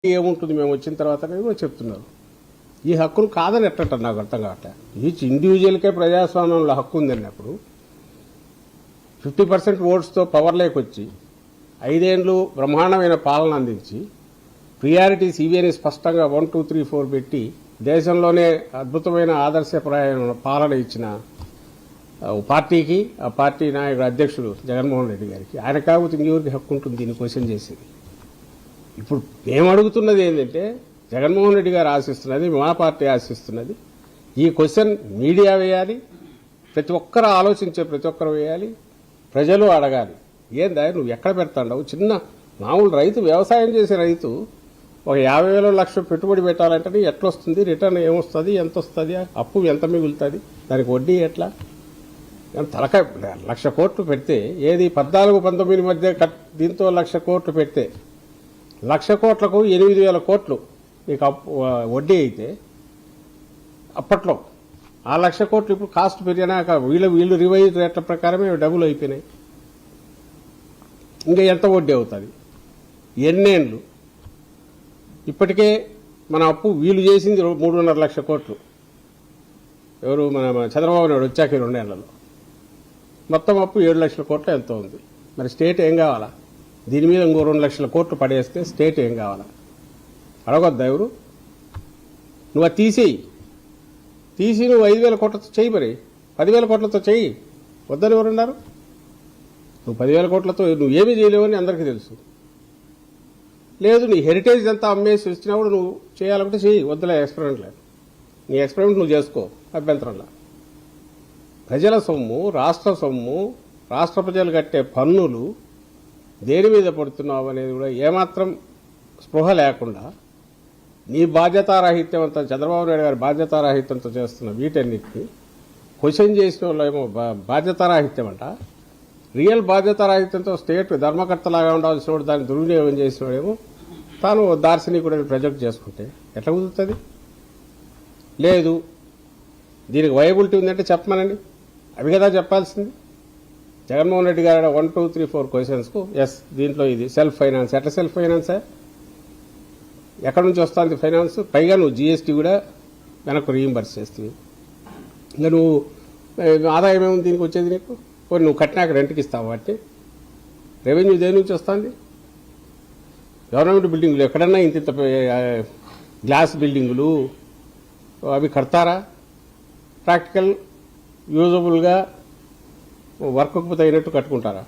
ఏముంటుంది మేము వచ్చిన తర్వాత కూడా చెప్తున్నారు. ఈ హక్కును కాదని ఎట్టంటారు నాకు అర్థం కావట్లే. ఈచ్ ఇండివిజువల్కే ప్రజాస్వామ్యంలో హక్కు ఉందన్నప్పుడు 50% ఓట్స్తో పవర్లోకి వచ్చి 5 ఏళ్ళు బ్రహ్మాండమైన పాలన అందించి ప్రియారిటీ సిబిఐని స్పష్టంగా 1, 2, 3, 4 పెట్టి దేశంలోనే అద్భుతమైన ఆదర్శప్రాయమైన పాలన ఇచ్చిన పార్టీకి ఆ పార్టీ నాయకుడు అధ్యక్షుడు జగన్మోహన్ రెడ్డి గారికి ఆయన కాకపోతే ఇంకెవరికి హక్కు ఉంటుంది దీన్ని క్వశ్చన్ చేసేది. ఇప్పుడు మేము అడుగుతున్నది ఏంటంటే జగన్మోహన్ రెడ్డి గారు ఆశిస్తున్నది, మా పార్టీ ఆశిస్తున్నది, ఈ క్వశ్చన్ మీడియా వేయాలి, ప్రతి ఒక్కరు ఆలోచించే ప్రతి ఒక్కరు వేయాలి, ప్రజలు అడగాలి. ఏందా నువ్వు ఎక్కడ పెడతాండవు? చిన్న మామూలు రైతు, వ్యవసాయం చేసే రైతు ఒక 50,000 లక్షలు పెట్టుబడి పెట్టాలంటే ఎట్లొస్తుంది, రిటర్న్ ఏమొస్తుంది, ఎంత వస్తుంది, అప్పు ఎంత మిగులుతుంది, దానికి వడ్డీ ఎట్లా? తలకాయ 1,00,000 కోట్లు పెడితే ఏది 14-19 మధ్య దీంతో 1,00,000 కోట్లు పెడితే 1,00,000 కోట్లకు 8,000 కోట్లు నీకు వడ్డీ అయితే అప్పట్లో ఆ 1,00,000 కోట్లు ఇప్పుడు కాస్ట్ పెరిగినాక వీళ్ళు రివైజ్ రేట్ల ప్రకారమే డబుల్ అయిపోయినాయి. ఇంకా ఎంత వడ్డీ అవుతుంది? ఎన్నేళ్ళు? ఇప్పటికే మన అప్పు వీళ్ళు చేసింది 3.5 లక్షల కోట్లు. ఎవరు? మన చంద్రబాబు నాయుడు వచ్చాక 2 ఏళ్లలో మొత్తం అప్పు 7 లక్షల కోట్లు ఎంతో ఉంది. మరి స్టేట్ ఏం కావాలా? దీని మీద ఇంకో 2 లక్షల కోట్లు పడేస్తే స్టేట్ ఏం కావాలా? అడగొద్దా ఎవరు? నువ్వు అది తీసి నువ్వు 5,000 కోట్లతో చెయ్యి, మరి 10,000 కోట్లతో చెయ్యి. వద్దని ఎవరున్నారు? నువ్వు 10,000 కోట్లతో నువ్వు ఏమీ చేయలేవని అందరికీ తెలుసు. లేదు, నీ హెరిటేజ్ అంతా అమ్మేసి వచ్చినప్పుడు నువ్వు చేయాలంటే చెయ్యి, వద్దులే ఎక్స్పెరిమెంట్ లేదు. నీ ఎక్స్పెరిమెంట్ నువ్వు చేసుకో, అభ్యంతరంలా. ప్రజల సొమ్ము, రాష్ట్ర సొమ్ము, రాష్ట్ర ప్రజలు కట్టే పన్నులు దేని మీద పడుతున్నావు అనేది కూడా ఏమాత్రం స్పృహ లేకుండా నీ బాధ్యతారాహిత్యంతో, చంద్రబాబు నాయుడు గారి బాధ్యతారాహిత్యంతో చేస్తున్న వీటన్నిటిని క్వశ్చన్ చేసిన వాళ్ళు ఏమో బాధ్యతారాహిత్యం అంట. రియల్ బాధ్యతారాహిత్యంతో స్టేట్ ధర్మకర్తలాగా ఉండాల్సిన వాడు దాన్ని దుర్వినియోగం చేసిన వాడేమో తాను దార్శనికుడిని ప్రొజెక్ట్ చేసుకుంటే ఎట్లా కుదురుతుంది? లేదు, దీనికి వైబిలిటీ ఉందంటే చెప్పమనండి, అవి కదా చెప్పాల్సింది. జగన్మోహన్ రెడ్డి గారు 1, 2, 3, 4 క్వశ్చన్స్కు ఎస్, దీంట్లో ఇది సెల్ఫ్ ఫైనాన్స్. ఎట్లా సెల్ఫ్ ఫైనాన్సా? ఎక్కడి నుంచి వస్తుంది ఫైనాన్స్? పైగా నువ్వు జీఎస్టీ కూడా వెనక్కు రీయింబర్స్ చేస్తుంది. ఇంకా నువ్వు ఆదాయం ఏముంది దీనికి వచ్చేది నీకు? పోనీ నువ్వు కట్టినాక రెంట్కి ఇస్తావు వాటి రెవెన్యూ దేని నుంచి వస్తుంది? గవర్నమెంట్ బిల్డింగులు ఎక్కడన్నా ఇంత గ్లాస్ బిల్డింగులు అవి కడతారా? ప్రాక్టికల్ యూజబుల్గా వర్క్కు తగినట్టు కట్టుకుంటారా?